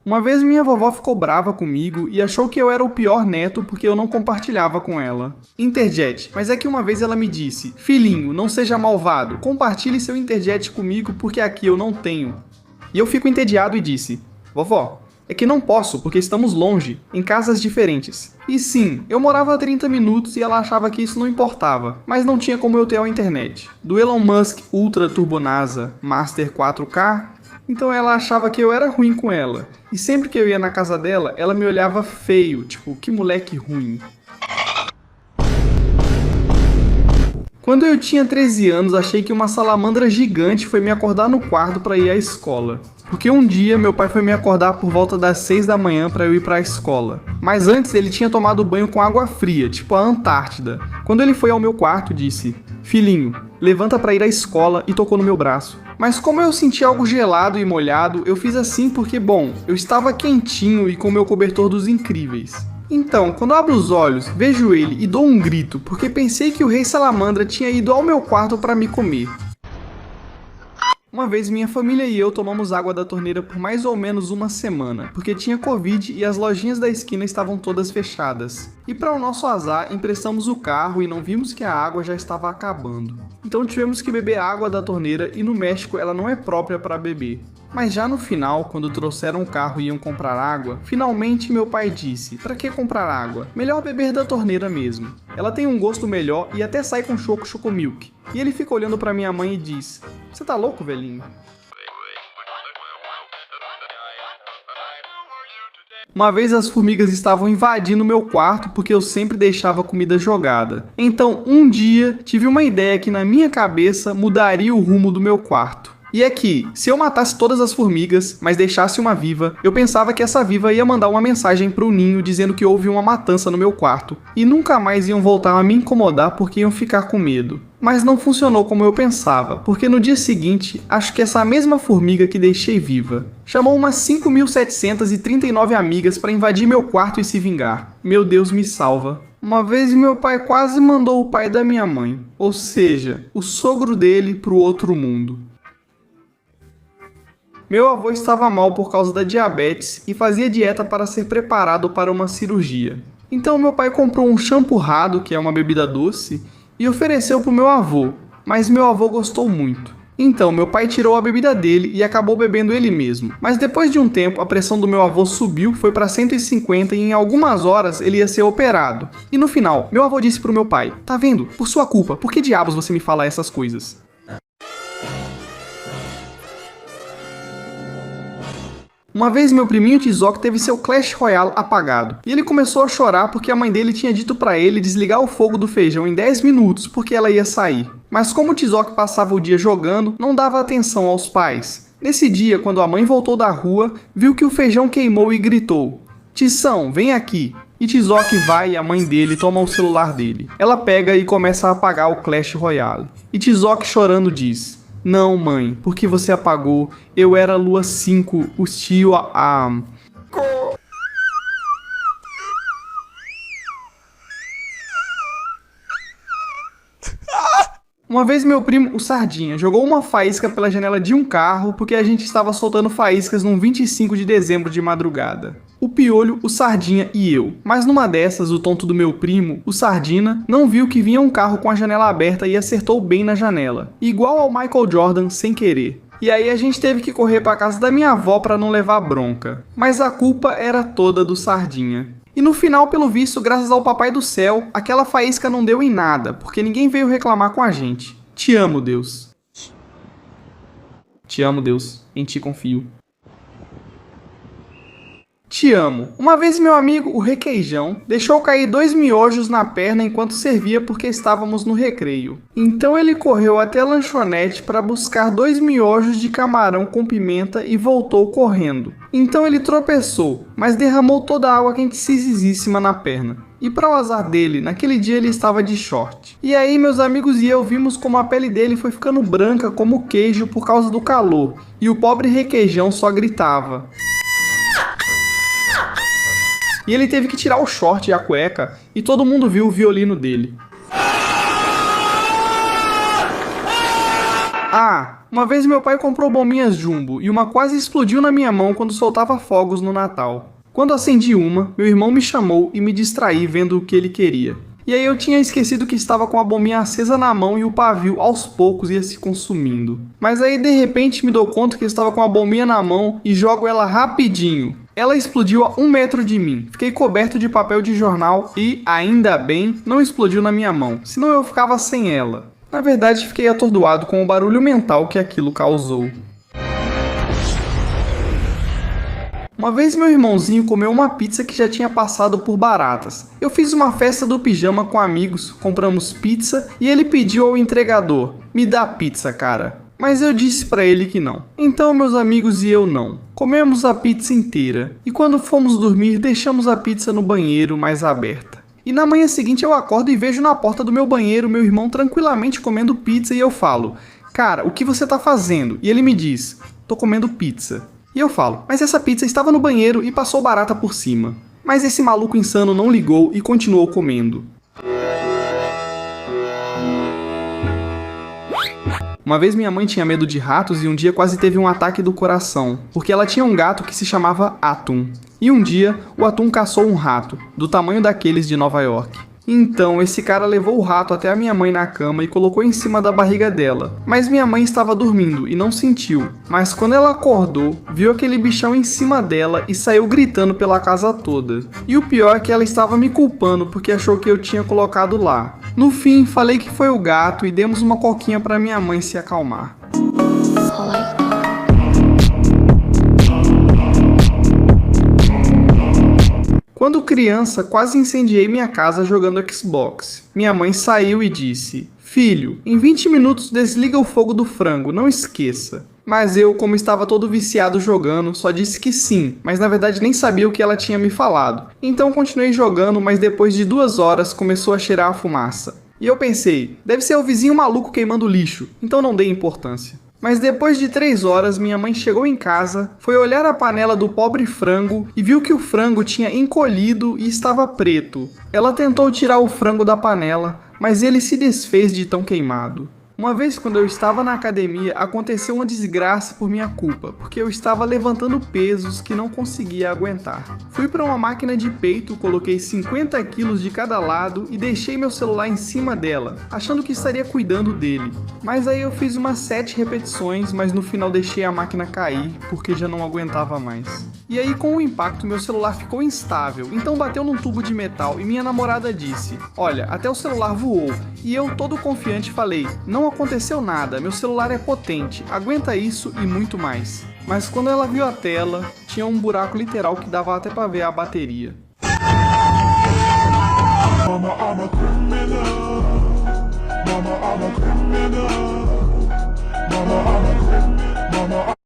Uma vez minha vovó ficou brava comigo e achou que eu era o pior neto porque eu não compartilhava com ela. Interjet, mas é que uma vez ela me disse: "Filhinho, não seja malvado, compartilhe seu Interjet comigo porque aqui eu não tenho." E eu fico entediado e disse: "Vovó, é que não posso porque estamos longe, em casas diferentes." E sim, eu morava a 30 minutos e ela achava que isso não importava, mas não tinha como eu ter a internet. Do Elon Musk Ultra Turbo NASA Master 4K, então ela achava que eu era ruim com ela. E sempre que eu ia na casa dela, ela me olhava feio, tipo, que moleque ruim. Quando eu tinha 13 anos, achei que uma salamandra gigante foi me acordar no quarto para ir à escola. Porque um dia meu pai foi me acordar por volta das 6 da manhã para eu ir para a escola. Mas antes ele tinha tomado banho com água fria, tipo a Antártida. Quando ele foi ao meu quarto, disse: "Filhinho, levanta para ir à escola", e tocou no meu braço. Mas como eu senti algo gelado e molhado, eu fiz assim porque, bom, eu estava quentinho e com meu cobertor dos incríveis. Então, quando eu abro os olhos, vejo ele e dou um grito, porque pensei que o Rei Salamandra tinha ido ao meu quarto para me comer. Uma vez minha família e eu tomamos água da torneira por mais ou menos uma semana, porque tinha Covid e as lojinhas da esquina estavam todas fechadas. E para o nosso azar, emprestamos o carro e não vimos que a água já estava acabando. Então tivemos que beber água da torneira e no México ela não é própria para beber. Mas já no final, quando trouxeram o carro e iam comprar água, finalmente meu pai disse: "Pra que comprar água? Melhor beber da torneira mesmo. Ela tem um gosto melhor e até sai com Chocomilk." E ele fica olhando pra minha mãe e diz: "Você tá louco, velhinho?" Uma vez as formigas estavam invadindo meu quarto porque eu sempre deixava comida jogada. Então, um dia, tive uma ideia que na minha cabeça mudaria o rumo do meu quarto. E é que, se eu matasse todas as formigas, mas deixasse uma viva, eu pensava que essa viva ia mandar uma mensagem pro ninho dizendo que houve uma matança no meu quarto, e nunca mais iam voltar a me incomodar porque iam ficar com medo. Mas não funcionou como eu pensava, porque no dia seguinte, acho que essa mesma formiga que deixei viva chamou umas 5.739 amigas para invadir meu quarto e se vingar. Meu Deus me salva. Uma vez meu pai quase mandou o pai da minha mãe, ou seja, o sogro dele, pro outro mundo. Meu avô estava mal por causa da diabetes e fazia dieta para ser preparado para uma cirurgia. Então meu pai comprou um champurrado, que é uma bebida doce, e ofereceu para o meu avô, mas meu avô gostou muito. Então meu pai tirou a bebida dele e acabou bebendo ele mesmo. Mas depois de um tempo a pressão do meu avô subiu, foi para 150 e em algumas horas ele ia ser operado. E no final, meu avô disse para o meu pai: "Tá vendo? Por sua culpa, por que diabos você me fala essas coisas?" Uma vez meu priminho Tizoc teve seu Clash Royale apagado, e ele começou a chorar porque a mãe dele tinha dito pra ele desligar o fogo do feijão em 10 minutos porque ela ia sair. Mas como o Tizoc passava o dia jogando, não dava atenção aos pais. Nesse dia, quando a mãe voltou da rua, viu que o feijão queimou e gritou: "Tição, vem aqui." E Tizoc vai e a mãe dele toma o celular dele. Ela pega e começa a apagar o Clash Royale. E Tizoc chorando diz: "Não, mãe, por que você apagou? Eu era Lua 5, o tio a..." Uma vez meu primo, o Sardinha, jogou uma faísca pela janela de um carro porque a gente estava soltando faíscas num 25 de dezembro de madrugada. O Piolho, o Sardinha e eu. Mas numa dessas, o tonto do meu primo, o Sardina, não viu que vinha um carro com a janela aberta e acertou bem na janela. Igual ao Michael Jordan, sem querer. E aí a gente teve que correr para casa da minha avó para não levar bronca. Mas a culpa era toda do Sardinha. E no final, pelo visto, graças ao Papai do Céu, aquela faísca não deu em nada, porque ninguém veio reclamar com a gente. Te amo, Deus. Te amo, Deus. Em ti confio. Te amo. Uma vez meu amigo, o Requeijão, deixou cair 2 miojos na perna enquanto servia porque estávamos no recreio. Então ele correu até a lanchonete para buscar 2 miojos de camarão com pimenta e voltou correndo. Então ele tropeçou, mas derramou toda a água quentisíssima na perna. E para o azar dele, naquele dia ele estava de short. E aí meus amigos e eu vimos como a pele dele foi ficando branca como queijo por causa do calor. E o pobre Requeijão só gritava. E ele teve que tirar o short e a cueca, e todo mundo viu o violino dele. Ah, Uma vez meu pai comprou bombinhas Jumbo e uma quase explodiu na minha mão quando soltava fogos no Natal. Quando acendi uma, meu irmão me chamou e me distraí vendo o que ele queria. E aí eu tinha esquecido que estava com a bombinha acesa na mão e o pavio aos poucos ia se consumindo. Mas aí de repente me dou conta que eu estava com a bombinha na mão e jogo ela rapidinho. Ela explodiu a 1 metro de mim. Fiquei coberto de papel de jornal e, ainda bem, não explodiu na minha mão, senão eu ficava sem ela. Na verdade, fiquei atordoado com o barulho mental que aquilo causou. Uma vez meu irmãozinho comeu uma pizza que já tinha passado por baratas. Eu fiz uma festa do pijama com amigos, compramos pizza e ele pediu ao entregador: "Me dá pizza, cara." Mas eu disse pra ele que não. Então meus amigos e eu não. Comemos a pizza inteira. E quando fomos dormir, deixamos a pizza no banheiro mais aberta. E na manhã seguinte eu acordo e vejo na porta do meu banheiro meu irmão tranquilamente comendo pizza e eu falo: "Cara, o que você tá fazendo?" E ele me diz: "Tô comendo pizza." E eu falo: "Mas essa pizza estava no banheiro e passou barata por cima." Mas esse maluco insano não ligou e continuou comendo. Uma vez minha mãe tinha medo de ratos e um dia quase teve um ataque do coração, porque ela tinha um gato que se chamava Atum. E um dia, o Atum caçou um rato, do tamanho daqueles de Nova York. Então, esse cara levou o rato até a minha mãe na cama e colocou em cima da barriga dela. Mas minha mãe estava dormindo e não sentiu. Mas quando ela acordou, viu aquele bichão em cima dela e saiu gritando pela casa toda. E o pior é que ela estava me culpando porque achou que eu tinha colocado lá. No fim, falei que foi o gato e demos uma coquinha para minha mãe se acalmar. Quando criança, quase incendiei minha casa jogando Xbox. Minha mãe saiu e disse: "Filho, em 20 minutos desliga o fogo do frango, não esqueça." Mas eu, como estava todo viciado jogando, só disse que sim, mas na verdade nem sabia o que ela tinha me falado. Então continuei jogando, mas depois de 2 horas começou a cheirar a fumaça. E eu pensei, deve ser o vizinho maluco queimando lixo, então não dei importância. Mas depois de 3 horas, minha mãe chegou em casa, foi olhar a panela do pobre frango e viu que o frango tinha encolhido e estava preto. Ela tentou tirar o frango da panela, mas ele se desfez de tão queimado. Uma vez, quando eu estava na academia, aconteceu uma desgraça por minha culpa, porque eu estava levantando pesos que não conseguia aguentar. Fui para uma máquina de peito, coloquei 50 quilos de cada lado e deixei meu celular em cima dela, achando que estaria cuidando dele. Mas aí eu fiz umas 7 repetições, mas no final deixei a máquina cair, porque já não aguentava mais. E aí, com o impacto, meu celular ficou instável, então bateu num tubo de metal e minha namorada disse: "Olha, até o celular voou." E eu, todo confiante, falei: "Não aconteceu nada, meu celular é potente, aguenta isso e muito mais." Mas quando ela viu a tela, tinha um buraco literal que dava até pra ver a bateria. Mama, I'm a criminal. Mama, I'm a criminal.